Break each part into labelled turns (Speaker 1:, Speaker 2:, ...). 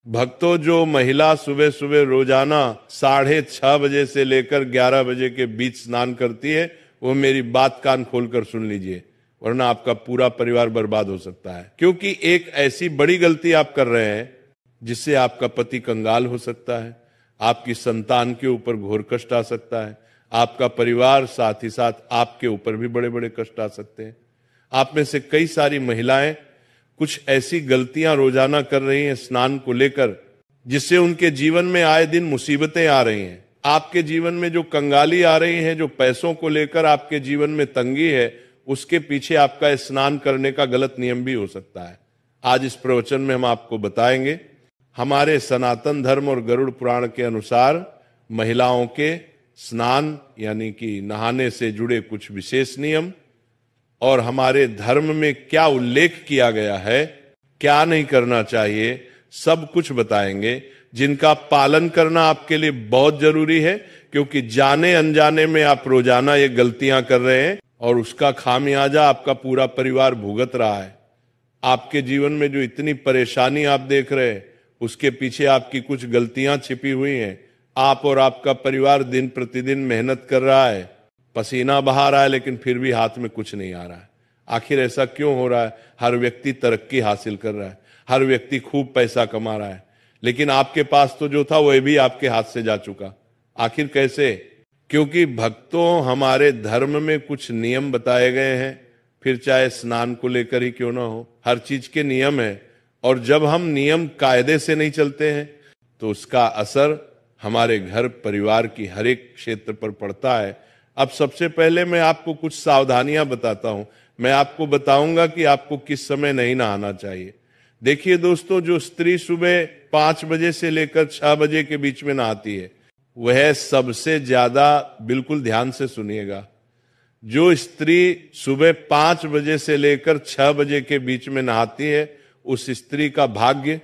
Speaker 1: भक्तों, जो महिला सुबह सुबह रोजाना 6:30 बजे से लेकर 11 बजे के बीच स्नान करती है, वो मेरी बात कान खोलकर सुन लीजिए, वरना आपका पूरा परिवार बर्बाद हो सकता है। क्योंकि एक ऐसी बड़ी गलती आप कर रहे हैं जिससे आपका पति कंगाल हो सकता है, आपकी संतान के ऊपर घोर कष्ट आ सकता है, आपका परिवार, साथ ही साथ आपके ऊपर भी बड़े बड़े कष्ट आ सकते हैं। आप में से कई सारी महिलाएं कुछ ऐसी गलतियां रोजाना कर रही हैं स्नान को लेकर, जिससे उनके जीवन में आए दिन मुसीबतें आ रही हैं। आपके जीवन में जो कंगाली आ रही है, जो पैसों को लेकर आपके जीवन में तंगी है, उसके पीछे आपका स्नान करने का गलत नियम भी हो सकता है। आज इस प्रवचन में हम आपको बताएंगे हमारे सनातन धर्म और गरुड़ पुराण के अनुसार महिलाओं के स्नान यानी कि नहाने से जुड़े कुछ विशेष नियम, और हमारे धर्म में क्या उल्लेख किया गया है, क्या नहीं करना चाहिए, सब कुछ बताएंगे, जिनका पालन करना आपके लिए बहुत जरूरी है। क्योंकि जाने अनजाने में आप रोजाना ये गलतियां कर रहे हैं और उसका खामियाजा आपका पूरा परिवार भुगत रहा है। आपके जीवन में जो इतनी परेशानी आप देख रहे हैं, उसके पीछे आपकी कुछ गलतियां छिपी हुई हैं। आप और आपका परिवार दिन प्रतिदिन मेहनत कर रहा है, पसीना बहा रहा है, लेकिन फिर भी हाथ में कुछ नहीं आ रहा है। आखिर ऐसा क्यों हो रहा है? हर व्यक्ति तरक्की हासिल कर रहा है, हर व्यक्ति खूब पैसा कमा रहा है, लेकिन आपके पास तो जो था वह भी आपके हाथ से जा चुका। आखिर कैसे? क्योंकि भक्तों, हमारे धर्म में कुछ नियम बताए गए हैं, फिर चाहे स्नान को लेकर ही क्यों ना हो, हर चीज के नियम है। और जब हम नियम कायदे से नहीं चलते हैं तो उसका असर हमारे घर परिवार की हर एक क्षेत्र पर पड़ता है। अब सबसे पहले मैं आपको कुछ सावधानियां बताता हूं। मैं आपको बताऊंगा कि आपको किस समय नहीं नहाना चाहिए। देखिए दोस्तों, जो स्त्री सुबह 5 बजे से लेकर 6 बजे के बीच में नहाती है, वह सबसे ज्यादा, बिल्कुल ध्यान से सुनिएगा, जो स्त्री सुबह 5 बजे से लेकर 6 बजे के बीच में नहाती है, उस स्त्री का भाग्य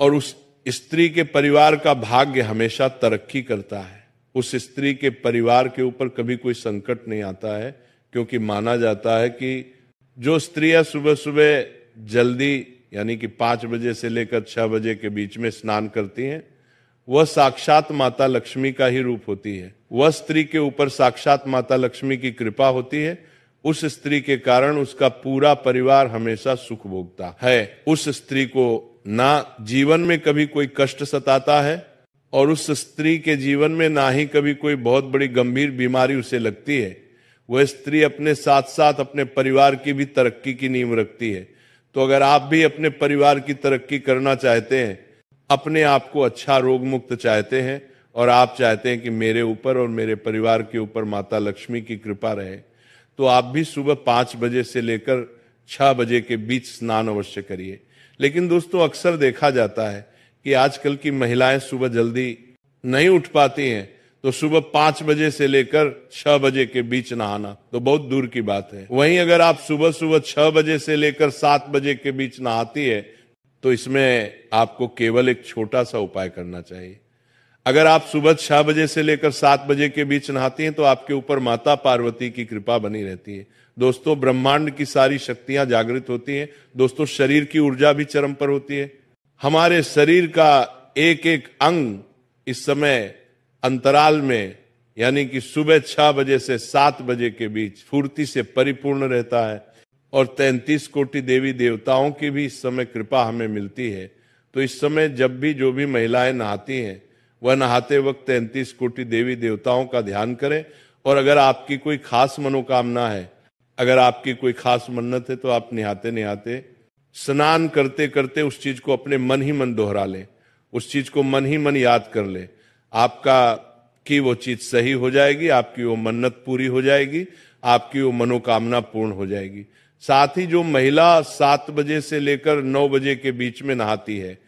Speaker 1: और उस स्त्री के परिवार का भाग्य हमेशा तरक्की करता है। उस स्त्री के परिवार के ऊपर कभी कोई संकट नहीं आता है, क्योंकि माना जाता है कि जो स्त्रियां सुबह सुबह जल्दी यानी कि 5 बजे से लेकर 6 बजे के बीच में स्नान करती हैं, वह साक्षात माता लक्ष्मी का ही रूप होती है। वह स्त्री के ऊपर साक्षात माता लक्ष्मी की कृपा होती है। उस स्त्री के कारण उसका पूरा परिवार हमेशा सुख भोगता है। उस स्त्री को ना जीवन में कभी कोई कष्ट सताता है, और उस स्त्री के जीवन में ना ही कभी कोई बहुत बड़ी गंभीर बीमारी उसे लगती है। वह स्त्री अपने साथ साथ अपने परिवार की भी तरक्की की नींव रखती है। तो अगर आप भी अपने परिवार की तरक्की करना चाहते हैं, अपने आप को अच्छा रोग मुक्त चाहते हैं, और आप चाहते हैं कि मेरे ऊपर और मेरे परिवार के ऊपर माता लक्ष्मी की कृपा रहे, तो आप भी सुबह 5 बजे से लेकर 6 बजे के बीच स्नान अवश्य करिए। लेकिन दोस्तों, अक्सर देखा जाता है कि आजकल की महिलाएं सुबह जल्दी नहीं उठ पाती हैं, तो सुबह 5 बजे से लेकर 6 बजे के बीच नहाना तो बहुत दूर की बात है। वहीं अगर आप सुबह सुबह 6 बजे से लेकर 7 बजे के बीच नहाती है, तो इसमें आपको केवल एक छोटा सा उपाय करना चाहिए। अगर आप सुबह 6 बजे से लेकर 7 बजे के बीच नहाती हैं, तो आपके ऊपर माता पार्वती की कृपा बनी रहती है। दोस्तों, ब्रह्मांड की सारी शक्तियां जागृत होती हैं। दोस्तों, शरीर की ऊर्जा भी चरम पर होती है। हमारे शरीर का एक एक अंग इस समय अंतराल में यानी कि सुबह 6 बजे से 7 बजे के बीच फूर्ति से परिपूर्ण रहता है, और 33 कोटि देवी देवताओं की भी इस समय कृपा हमें मिलती है। तो इस समय जब भी जो भी महिलाएं नहाती हैं, वह नहाते वक्त 33 कोटि देवी देवताओं का ध्यान करें। और अगर आपकी कोई खास मनोकामना है, अगर आपकी कोई खास मन्नत है, तो आप नहाते नहाते, स्नान करते करते उस चीज को अपने मन ही मन दोहरा लें, उस चीज को मन ही मन याद कर ले। आपका की वो चीज सही हो जाएगी, आपकी वो मन्नत पूरी हो जाएगी, आपकी वो मनोकामना पूर्ण हो जाएगी। साथ ही जो महिला 7 बजे से लेकर 9 बजे के बीच में नहाती है,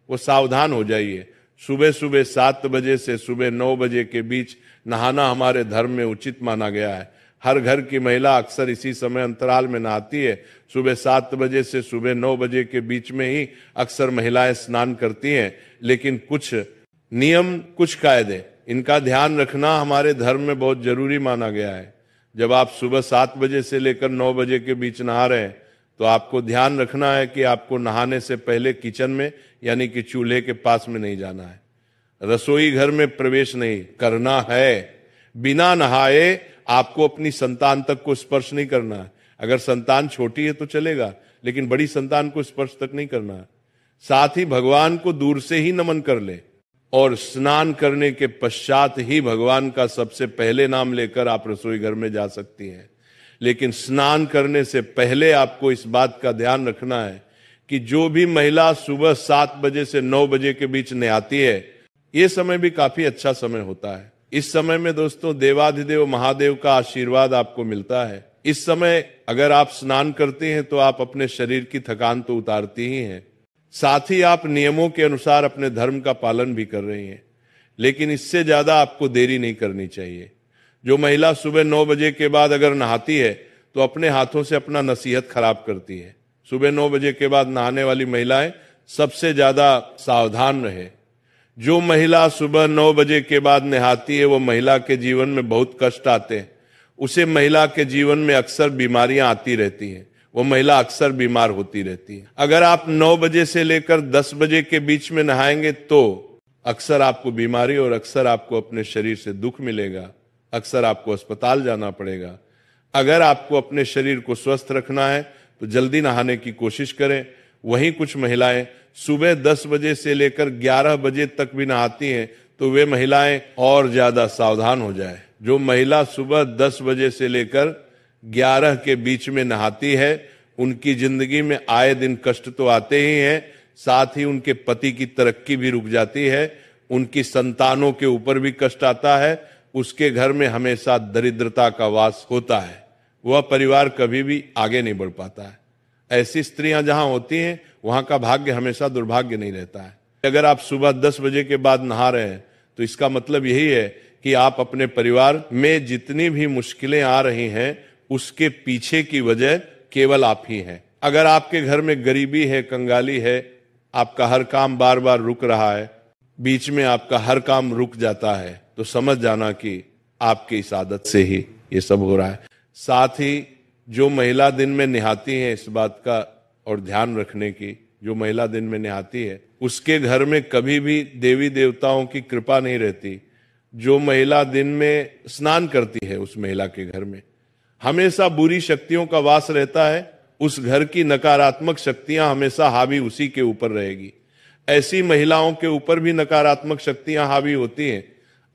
Speaker 1: वो सावधान हो जाइए। सुबह सुबह 7 बजे से सुबह 9 बजे के बीच नहाना हमारे धर्म में उचित माना गया है। हर घर की महिला अक्सर इसी समय अंतराल में नहाती है। सुबह 7 बजे से सुबह 9 बजे के बीच में ही अक्सर महिलाएं स्नान करती हैं। लेकिन कुछ नियम, कुछ कायदे, इनका ध्यान रखना हमारे धर्म में बहुत जरूरी माना गया है। जब आप सुबह 7 बजे से लेकर 9 बजे के बीच नहा रहे हैं, तो आपको ध्यान रखना है कि आपको नहाने से पहले किचन में यानी कि चूल्हे के पास में नहीं जाना है, रसोई घर में प्रवेश नहीं करना है। बिना नहाए आपको अपनी संतान तक को स्पर्श नहीं करना है। अगर संतान छोटी है तो चलेगा, लेकिन बड़ी संतान को स्पर्श तक नहीं करना है। साथ ही भगवान को दूर से ही नमन कर ले और स्नान करने के पश्चात ही भगवान का सबसे पहले नाम लेकर आप रसोई घर में जा सकती हैं। लेकिन स्नान करने से पहले आपको इस बात का ध्यान रखना है कि जो भी महिला सुबह 7 बजे से 9 बजे के बीच नहाती है, ये समय भी काफी अच्छा समय होता है। इस समय में दोस्तों देवाधिदेव महादेव का आशीर्वाद आपको मिलता है। इस समय अगर आप स्नान करते हैं तो आप अपने शरीर की थकान तो उतारती ही हैं, साथ ही आप नियमों के अनुसार अपने धर्म का पालन भी कर रही हैं। लेकिन इससे ज्यादा आपको देरी नहीं करनी चाहिए। जो महिला सुबह 9 बजे के बाद अगर नहाती है तो अपने हाथों से अपना नसीहत खराब करती है। सुबह 9 बजे के बाद नहाने वाली महिलाएं सबसे ज्यादा सावधान रहे। जो महिला सुबह 9 बजे के बाद नहाती है वो महिला के जीवन में बहुत कष्ट आते हैं। उसे महिला के जीवन में अक्सर बीमारियां आती रहती हैं, वो महिला अक्सर बीमार होती रहती है। अगर आप 9 बजे से लेकर 10 बजे के बीच में नहाएंगे तो अक्सर आपको बीमारी और अक्सर आपको अपने शरीर से दुख मिलेगा, अक्सर आपको अस्पताल जाना पड़ेगा। अगर आपको अपने शरीर को स्वस्थ रखना है तो जल्दी नहाने की कोशिश करें। वहीं कुछ महिलाएं सुबह 10 बजे से लेकर 11 बजे तक भी नहाती हैं, तो वे महिलाएं और ज्यादा सावधान हो जाए। जो महिला सुबह 10 बजे से लेकर 11 के बीच में नहाती है, उनकी जिंदगी में आए दिन कष्ट तो आते ही हैं, साथ ही उनके पति की तरक्की भी रुक जाती है, उनकी संतानों के ऊपर भी कष्ट आता है, उसके घर में हमेशा दरिद्रता का वास होता है, वह परिवार कभी भी आगे नहीं बढ़ पाता है। ऐसी स्त्रियां जहां होती हैं वहां का भाग्य हमेशा दुर्भाग्य नहीं रहता है। अगर आप सुबह 10 बजे के बाद नहा रहे हैं तो इसका मतलब यही है कि आप अपने परिवार में जितनी भी मुश्किलें आ रही हैं उसके पीछे की वजह केवल आप ही हैं। अगर आपके घर में गरीबी है, कंगाली है, आपका हर काम बार बार रुक रहा है, बीच में आपका हर काम रुक जाता है, तो समझ जाना कि आपकी इस आदत से ही ये सब हो रहा है। साथ ही जो महिला दिन में नहाती है, इस बात का और ध्यान रखने की, जो महिला दिन में नहाती है उसके घर में कभी भी देवी देवताओं की कृपा नहीं रहती। जो महिला दिन में स्नान करती है उस महिला के घर में हमेशा बुरी शक्तियों का वास रहता है। उस घर की नकारात्मक शक्तियां हमेशा हावी उसी के ऊपर रहेगी। ऐसी महिलाओं के ऊपर भी नकारात्मक शक्तियां हावी होती हैं।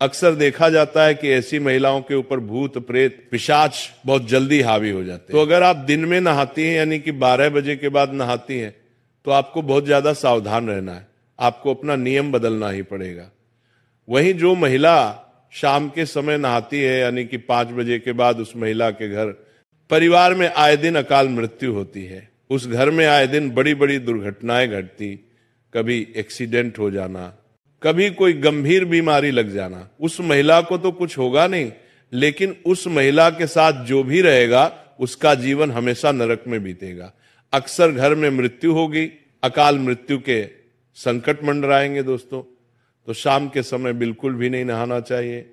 Speaker 1: अक्सर देखा जाता है कि ऐसी महिलाओं के ऊपर भूत प्रेत पिशाच बहुत जल्दी हावी हो जाते हैं। तो अगर आप दिन में नहाती हैं यानी कि 12 बजे के बाद नहाती हैं तो आपको बहुत ज्यादा सावधान रहना है, आपको अपना नियम बदलना ही पड़ेगा। वहीं जो महिला शाम के समय नहाती है यानी कि 5 बजे के बाद, उस महिला के घर परिवार में आए दिन अकाल मृत्यु होती है। उस घर में आए दिन बड़ी बड़ी दुर्घटनाएं घटती, कभी एक्सीडेंट हो जाना, कभी कोई गंभीर बीमारी लग जाना। उस महिला को तो कुछ होगा नहीं, लेकिन उस महिला के साथ जो भी रहेगा उसका जीवन हमेशा नरक में बीतेगा। अक्सर घर में मृत्यु होगी, अकाल मृत्यु के संकट मंडराएंगे दोस्तों। तो शाम के समय बिल्कुल भी नहीं नहाना चाहिए।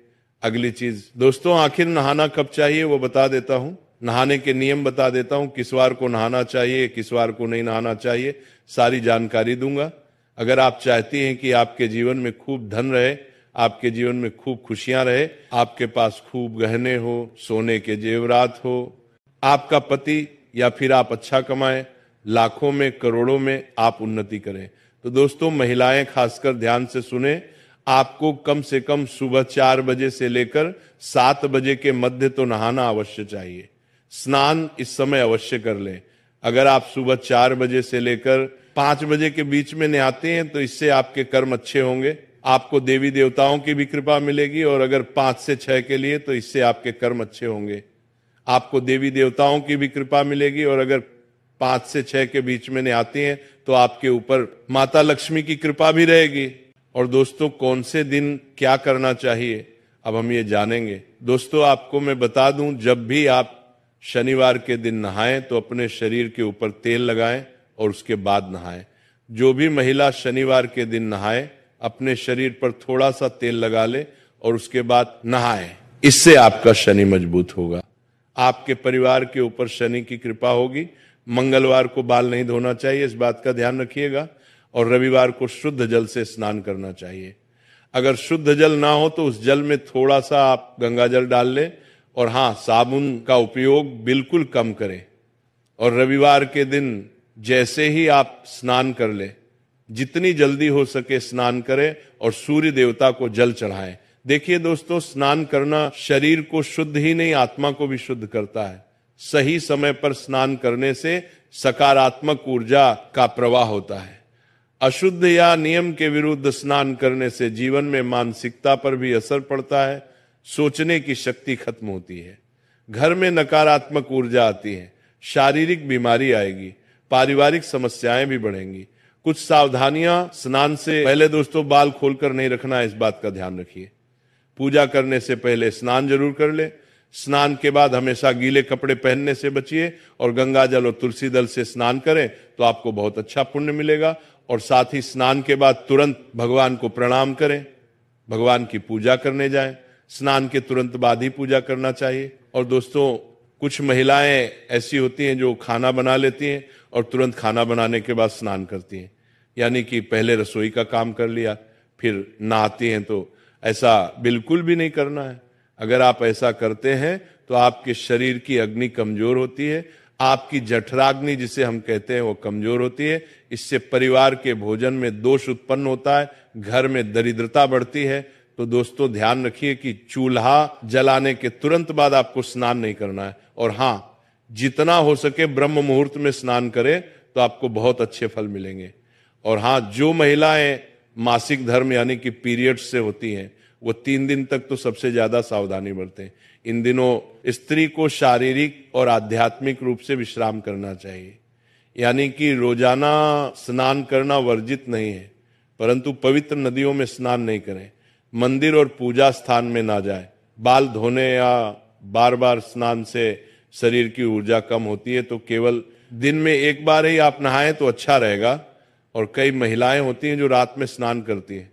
Speaker 1: अगली चीज दोस्तों, आखिर नहाना कब चाहिए वो बता देता हूं, नहाने के नियम बता देता हूं, किस वार को नहाना चाहिए, किस वार को नहीं नहाना चाहिए, सारी जानकारी दूंगा। अगर आप चाहती हैं कि आपके जीवन में खूब धन रहे, आपके जीवन में खूब खुशियां रहे, आपके पास खूब गहने हो, सोने के जेवरात हो, आपका पति या फिर आप अच्छा कमाएं, लाखों में करोड़ों में आप उन्नति करें, तो दोस्तों महिलाएं खासकर ध्यान से सुने, आपको कम से कम सुबह 4 बजे से लेकर 7 बजे के मध्य तो नहाना अवश्य चाहिए। स्नान इस समय अवश्य कर लें। अगर आप सुबह 4 बजे से लेकर 5 बजे के बीच में नहाते हैं तो इससे आपके कर्म अच्छे होंगे, आपको देवी देवताओं की भी कृपा मिलेगी। और अगर 5 से 6 के लिए तो इससे आपके कर्म अच्छे होंगे, आपको देवी देवताओं की भी कृपा मिलेगी। और अगर 5 से 6 के बीच में नहाते हैं तो आपके ऊपर माता लक्ष्मी की कृपा भी रहेगी। और दोस्तों कौन से दिन क्या करना चाहिए अब हम ये जानेंगे। दोस्तों आपको मैं बता दूं, जब भी आप शनिवार के दिन नहाएं तो अपने शरीर के ऊपर तेल लगाएं और उसके बाद नहाएं। जो भी महिला शनिवार के दिन नहाए अपने शरीर पर थोड़ा सा तेल लगा ले और उसके बाद नहाए, इससे आपका शनि मजबूत होगा, आपके परिवार के ऊपर शनि की कृपा होगी, मंगलवार को बाल नहीं धोना चाहिए, इस बात का ध्यान रखिएगा। और रविवार को शुद्ध जल से स्नान करना चाहिए। अगर शुद्ध जल ना हो तो उस जल में थोड़ा सा आप गंगा जल डाल लें, और हाँ, साबुन का उपयोग बिल्कुल कम करें। और रविवार के दिन जैसे ही आप स्नान कर ले, जितनी जल्दी हो सके स्नान करें और सूर्य देवता को जल चढ़ाएं। देखिए दोस्तों, स्नान करना शरीर को शुद्ध ही नहीं, आत्मा को भी शुद्ध करता है। सही समय पर स्नान करने से सकारात्मक ऊर्जा का प्रवाह होता है। अशुद्ध या नियम के विरुद्ध स्नान करने से जीवन में मानसिकता पर भी असर पड़ता है, सोचने की शक्ति खत्म होती है, घर में नकारात्मक ऊर्जा आती है, शारीरिक बीमारी आएगी, पारिवारिक समस्याएं भी बढ़ेंगी। कुछ सावधानियां स्नान से पहले दोस्तों, बाल खोलकर नहीं रखना है, इस बात का ध्यान रखिए। पूजा करने से पहले स्नान जरूर कर ले। स्नान के बाद हमेशा गीले कपड़े पहनने से बचिए और गंगा जल और तुलसी दल से स्नान करें तो आपको बहुत अच्छा पुण्य मिलेगा। और साथ ही स्नान के बाद तुरंत भगवान को प्रणाम करें, भगवान की पूजा करने जाएं। स्नान के तुरंत बाद ही पूजा करना चाहिए। और दोस्तों, कुछ महिलाएं ऐसी होती हैं जो खाना बना लेती हैं और तुरंत खाना बनाने के बाद स्नान करती हैं, यानी कि पहले रसोई का काम कर लिया फिर नहाती हैं। तो ऐसा बिल्कुल भी नहीं करना है। अगर आप ऐसा करते हैं तो आपके शरीर की अग्नि कमजोर होती है, आपकी जठराग्नि जिसे हम कहते हैं वो कमजोर होती है। इससे परिवार के भोजन में दोष उत्पन्न होता है, घर में दरिद्रता बढ़ती है। तो दोस्तों, ध्यान रखिए कि चूल्हा जलाने के तुरंत बाद आपको स्नान नहीं करना है। और हाँ, जितना हो सके ब्रह्म मुहूर्त में स्नान करें तो आपको बहुत अच्छे फल मिलेंगे। और हाँ, जो महिलाएं मासिक धर्म यानी कि पीरियड से होती हैं, वो 3 दिन तक तो सबसे ज्यादा सावधानी बरतें। इन दिनों स्त्री को शारीरिक और आध्यात्मिक रूप से विश्राम करना चाहिए, यानी कि रोजाना स्नान करना वर्जित नहीं है, परंतु पवित्र नदियों में स्नान नहीं करें, मंदिर और पूजा स्थान में ना जाए। बाल धोने या बार बार स्नान से शरीर की ऊर्जा कम होती है, तो केवल दिन में एक बार ही आप नहाएं तो अच्छा रहेगा। और कई महिलाएं होती हैं जो रात में स्नान करती हैं,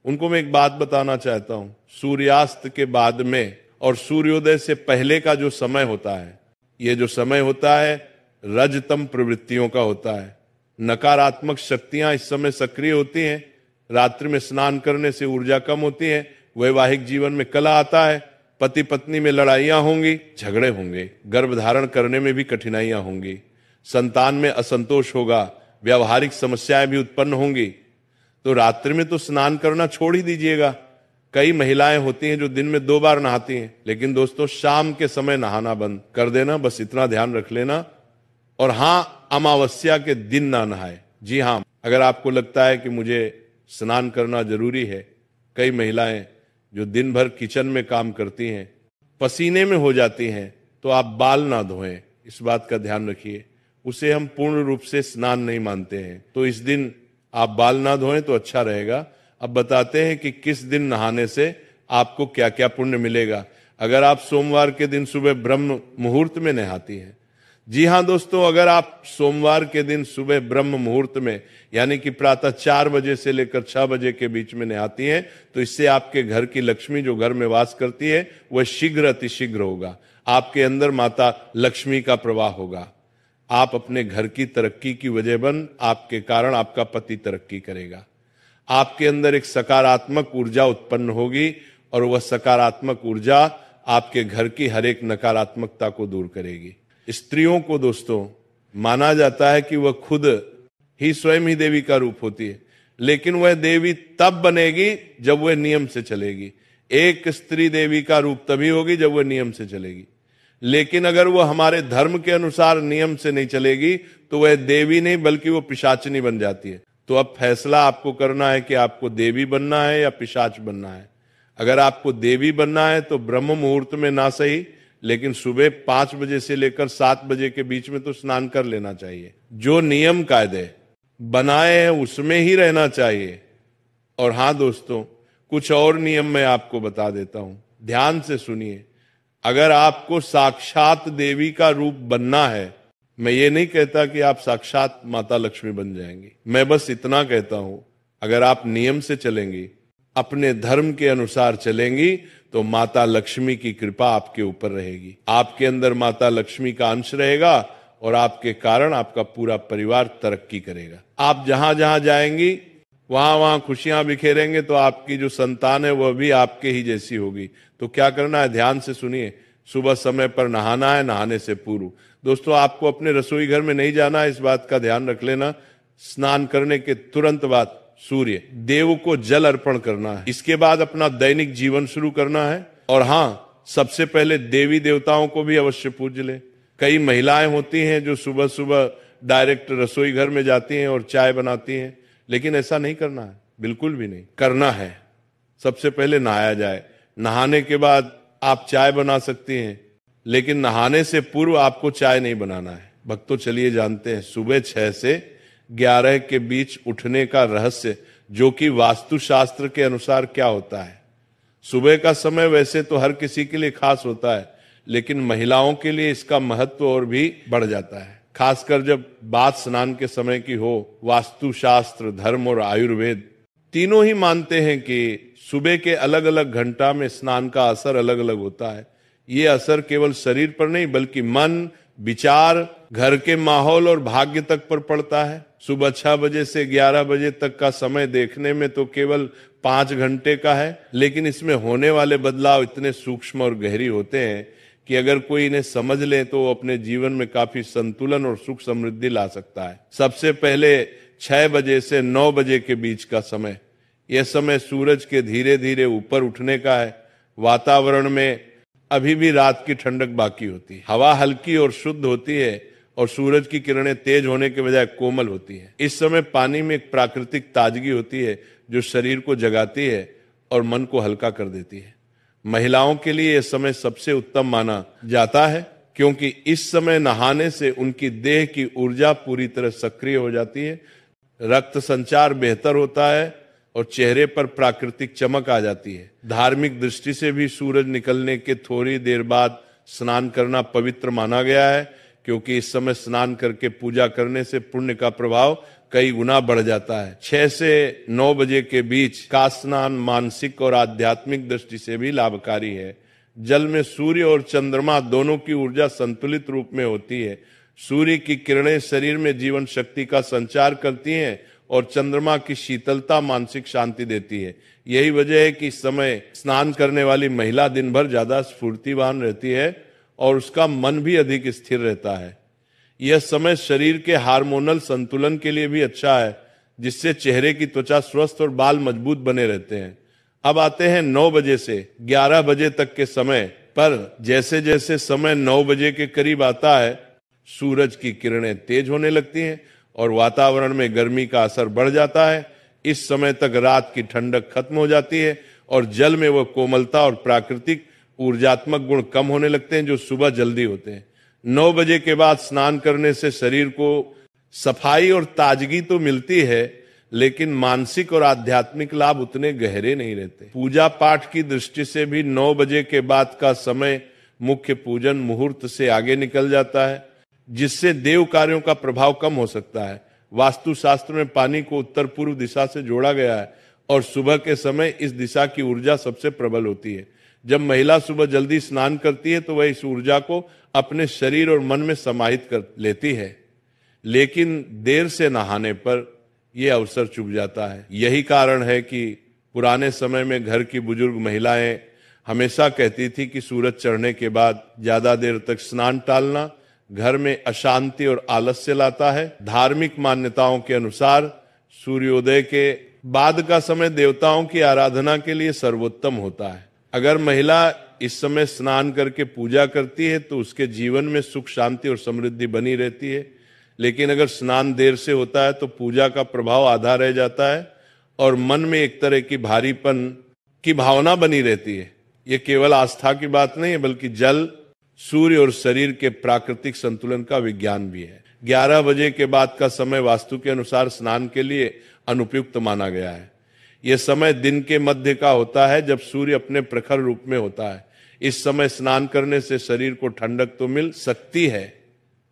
Speaker 1: उनको मैं एक बात बताना चाहता हूं। सूर्यास्त के बाद में और सूर्योदय से पहले का जो समय होता है, ये जो समय होता है रजतम प्रवृत्तियों का होता है। नकारात्मक शक्तियां इस समय सक्रिय होती हैं। रात्रि में स्नान करने से ऊर्जा कम होती है, वैवाहिक जीवन में कलह आता है, पति पत्नी में लड़ाइयां होंगी, झगड़े होंगे, गर्भ धारण करने में भी कठिनाइयां होंगी, संतान में असंतोष होगा, व्यावहारिक समस्याएं भी उत्पन्न होंगी। तो रात्रि में तो स्नान करना छोड़ ही दीजिएगा। कई महिलाएं होती हैं जो दिन में 2 बार नहाती हैं, लेकिन दोस्तों शाम के समय नहाना बंद कर देना, बस इतना ध्यान रख लेना। और हाँ, अमावस्या के दिन ना नहाए। जी हाँ, अगर आपको लगता है कि मुझे स्नान करना जरूरी है, कई महिलाएं जो दिन भर किचन में काम करती हैं, पसीने में हो जाती हैं, तो आप बाल ना धोएं, इस बात का ध्यान रखिए। उसे हम पूर्ण रूप से स्नान नहीं मानते हैं, तो इस दिन आप बाल ना धोएं तो अच्छा रहेगा। अब बताते हैं कि किस दिन नहाने से आपको क्या क्या पुण्य मिलेगा। अगर आप सोमवार के दिन सुबह ब्रह्म मुहूर्त में नहाती हैं, जी हाँ दोस्तों, अगर आप सोमवार के दिन सुबह ब्रह्म मुहूर्त में यानी कि प्रातः 4 बजे से लेकर 6 बजे के बीच में नहाती हैं, तो इससे आपके घर की लक्ष्मी जो घर में वास करती है वह शीघ्र अतिशीघ्र होगा। आपके अंदर माता लक्ष्मी का प्रवाह होगा। आप अपने घर की तरक्की की वजह बन, आपके कारण आपका पति तरक्की करेगा। आपके अंदर एक सकारात्मक ऊर्जा उत्पन्न होगी और वह सकारात्मक ऊर्जा आपके घर की हर एक नकारात्मकता को दूर करेगी। स्त्रियों को दोस्तों माना जाता है कि वह खुद ही स्वयं ही देवी का रूप होती है, लेकिन वह देवी तब बनेगी जब वह नियम से चलेगी। एक स्त्री देवी का रूप तभी होगी जब वह नियम से चलेगी, लेकिन अगर वह हमारे धर्म के अनुसार नियम से नहीं चलेगी तो वह देवी नहीं बल्कि वो पिशाचनी बन जाती है। तो अब फैसला आपको करना है कि आपको देवी बनना है या पिशाच बनना है। अगर आपको देवी बनना है तो ब्रह्म मुहूर्त में ना सही, लेकिन सुबह 5 बजे से लेकर 7 बजे के बीच में तो स्नान कर लेना चाहिए। जो नियम कायदे बनाए हैं उसमें ही रहना चाहिए। और हाँ दोस्तों, कुछ और नियम मैं आपको बता देता हूं, ध्यान से सुनिए। अगर आपको साक्षात देवी का रूप बनना है, मैं ये नहीं कहता कि आप साक्षात माता लक्ष्मी बन जाएंगी, मैं बस इतना कहता हूं, अगर आप नियम से चलेंगी, अपने धर्म के अनुसार चलेंगी, तो माता लक्ष्मी की कृपा आपके ऊपर रहेगी। आपके अंदर माता लक्ष्मी का अंश रहेगा और आपके कारण आपका पूरा परिवार तरक्की करेगा। आप जहां जहां जाएंगी वहां वहां खुशियां बिखेरेंगे तो आपकी जो संतान है वह भी आपके ही जैसी होगी। तो क्या करना है, ध्यान से सुनिए। सुबह समय पर नहाना है, नहाने से पूर्व। दोस्तों, आपको अपने रसोई घर में नहीं जाना है, इस बात का ध्यान रख लेना। स्नान करने के तुरंत बाद सूर्य देव को जल अर्पण करना है। इसके बाद अपना दैनिक जीवन शुरू करना है। और हाँ, सबसे पहले देवी देवताओं को भी अवश्य पूज ले। कई महिलाएं होती हैं जो सुबह सुबह डायरेक्ट रसोई घर में जाती हैं और चाय बनाती हैं, लेकिन ऐसा नहीं करना है, बिल्कुल भी नहीं करना है। सबसे पहले नहाया जाए, नहाने के बाद आप चाय बना सकती हैं, लेकिन नहाने से पूर्व आपको चाय नहीं बनाना है। भक्तों, चलिए जानते हैं सुबह 6 से 11 के बीच उठने का रहस्य, जो कि वास्तुशास्त्र के अनुसार क्या होता है। सुबह का समय वैसे तो हर किसी के लिए खास होता है, लेकिन महिलाओं के लिए इसका महत्व और भी बढ़ जाता है, खासकर जब बात स्नान के समय की हो। वास्तुशास्त्र, धर्म और आयुर्वेद तीनों ही मानते हैं कि सुबह के अलग अलग घंटा में स्नान का असर अलग अलग होता है। ये असर केवल शरीर पर नहीं बल्कि मन, विचार, घर के माहौल और भाग्य तक पर पड़ता है। सुबह 6 बजे से 11 बजे तक का समय देखने में तो केवल 5 घंटे का है, लेकिन इसमें होने वाले बदलाव इतने सूक्ष्म और गहरी होते हैं कि अगर कोई इन्हें समझ ले तो वो अपने जीवन में काफी संतुलन और सुख समृद्धि ला सकता है। सबसे पहले 6 बजे से 9 बजे के बीच का समय, यह समय सूरज के धीरे धीरे ऊपर उठने का है। वातावरण में अभी भी रात की ठंडक बाकी होती है, हवा हल्की और शुद्ध होती है और सूरज की किरणें तेज होने के बजाय कोमल होती है। इस समय पानी में एक प्राकृतिक ताजगी होती है जो शरीर को जगाती है और मन को हल्का कर देती है। महिलाओं के लिए यह समय सबसे उत्तम माना जाता है, क्योंकि इस समय नहाने से उनकी देह की ऊर्जा पूरी तरह सक्रिय हो जाती है, रक्त संचार बेहतर होता है और चेहरे पर प्राकृतिक चमक आ जाती है। धार्मिक दृष्टि से भी सूरज निकलने के थोड़ी देर बाद स्नान करना पवित्र माना गया है, क्योंकि इस समय स्नान करके पूजा करने से पुण्य का प्रभाव कई गुना बढ़ जाता है। 6 से 9 बजे के बीच का स्नान मानसिक और आध्यात्मिक दृष्टि से भी लाभकारी है। जल में सूर्य और चंद्रमा दोनों की ऊर्जा संतुलित रूप में होती है। सूर्य की किरणें शरीर में जीवन शक्ति का संचार करती हैं और चंद्रमा की शीतलता मानसिक शांति देती है। यही वजह है कि इस समय स्नान करने वाली महिला दिन भर ज्यादा स्फूर्तिवान रहती है और उसका मन भी अधिक स्थिर रहता है। यह समय शरीर के हार्मोनल संतुलन के लिए भी अच्छा है, जिससे चेहरे की त्वचा स्वस्थ और बाल मजबूत बने रहते हैं। अब आते हैं 9 बजे से 11 बजे तक के समय पर। जैसे जैसे समय 9 बजे के करीब आता है, सूरज की किरणें तेज होने लगती हैं और वातावरण में गर्मी का असर बढ़ जाता है। इस समय तक रात की ठंडक खत्म हो जाती है और जल में वह कोमलता और प्राकृतिक ऊर्जात्मक गुण कम होने लगते हैं जो सुबह जल्दी होते हैं। 9 बजे के बाद स्नान करने से शरीर को सफाई और ताजगी तो मिलती है, लेकिन मानसिक और आध्यात्मिक लाभ उतने गहरे नहीं रहते। पूजा पाठ की दृष्टि से भी 9 बजे के बाद का समय मुख्य पूजन मुहूर्त से आगे निकल जाता है, जिससे देव कार्यों का प्रभाव कम हो सकता है। वास्तुशास्त्र में पानी को उत्तर पूर्व दिशा से जोड़ा गया है और सुबह के समय इस दिशा की ऊर्जा सबसे प्रबल होती है। जब महिला सुबह जल्दी स्नान करती है तो वह इस ऊर्जा को अपने शरीर और मन में समाहित कर लेती है, लेकिन देर से नहाने पर यह अवसर चूक जाता है। यही कारण है कि पुराने समय में घर की बुजुर्ग महिलाएं हमेशा कहती थी कि सूरज चढ़ने के बाद ज्यादा देर तक स्नान टालना घर में अशांति और आलस्य लाता है। धार्मिक मान्यताओं के अनुसार सूर्योदय के बाद का समय देवताओं की आराधना के लिए सर्वोत्तम होता है। अगर महिला इस समय स्नान करके पूजा करती है तो उसके जीवन में सुख, शांति और समृद्धि बनी रहती है, लेकिन अगर स्नान देर से होता है तो पूजा का प्रभाव आधा रह जाता है और मन में एक तरह की भारीपन की भावना बनी रहती है। ये केवल आस्था की बात नहीं है, बल्कि जल, सूर्य और शरीर के प्राकृतिक संतुलन का विज्ञान भी है। 11 बजे के बाद का समय वास्तु के अनुसार स्नान के लिए अनुपयुक्त माना गया है। यह समय दिन के मध्य का होता है, जब सूर्य अपने प्रखर रूप में होता है। इस समय स्नान करने से शरीर को ठंडक तो मिल सकती है,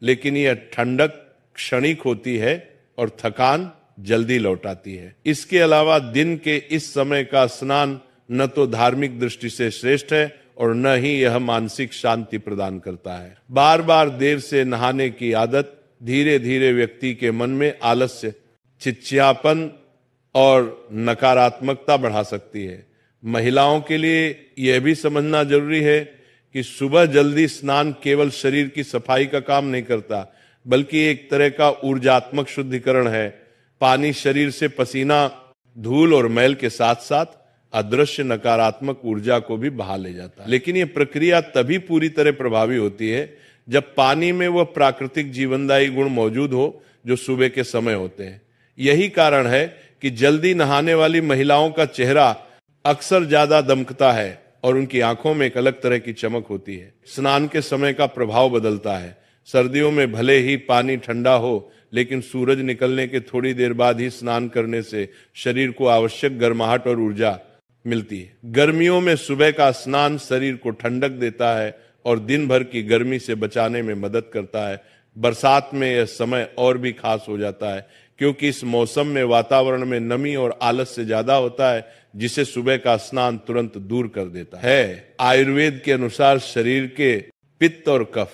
Speaker 1: लेकिन यह ठंडक क्षणिक होती है और थकान जल्दी लौट आती है। इसके अलावा दिन के इस समय का स्नान न तो धार्मिक दृष्टि से श्रेष्ठ है और न ही यह मानसिक शांति प्रदान करता है। बार बार देर से नहाने की आदत धीरे धीरे व्यक्ति के मन में आलस्य, चिड़चिड़ापन और नकारात्मकता बढ़ा सकती है। महिलाओं के लिए यह भी समझना जरूरी है कि सुबह जल्दी स्नान केवल शरीर की सफाई का काम नहीं करता, बल्कि एक तरह का ऊर्जात्मक शुद्धिकरण है। पानी शरीर से पसीना, धूल और मैल के साथ साथ अदृश्य नकारात्मक ऊर्जा को भी बहा ले जाता है। लेकिन यह प्रक्रिया तभी पूरी तरह प्रभावी होती है जब पानी में वह प्राकृतिक जीवनदायी गुण मौजूद हो जो सुबह के समय होते हैं। यही कारण है कि जल्दी नहाने वाली महिलाओं का चेहरा अक्सर ज्यादा दमकता है और उनकी आंखों में एक अलग तरह की चमक होती है। स्नान के समय का प्रभाव बदलता है। सर्दियों में भले ही पानी ठंडा हो, लेकिन सूरज निकलने के थोड़ी देर बाद ही स्नान करने से शरीर को आवश्यक गर्माहट और ऊर्जा मिलती है। गर्मियों में सुबह का स्नान शरीर को ठंडक देता है और दिन भर की गर्मी से बचाने में मदद करता है। बरसात में यह समय और भी खास हो जाता है क्योंकि इस मौसम में वातावरण में नमी और आलस से ज्यादा होता है, जिसे सुबह का स्नान तुरंत दूर कर देता है। आयुर्वेद के अनुसार शरीर के पित्त और कफ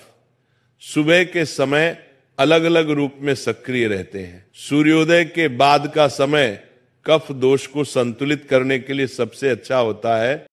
Speaker 1: सुबह के समय अलग अलग रूप में सक्रिय रहते हैं। सूर्योदय के बाद का समय कफ दोष को संतुलित करने के लिए सबसे अच्छा होता है।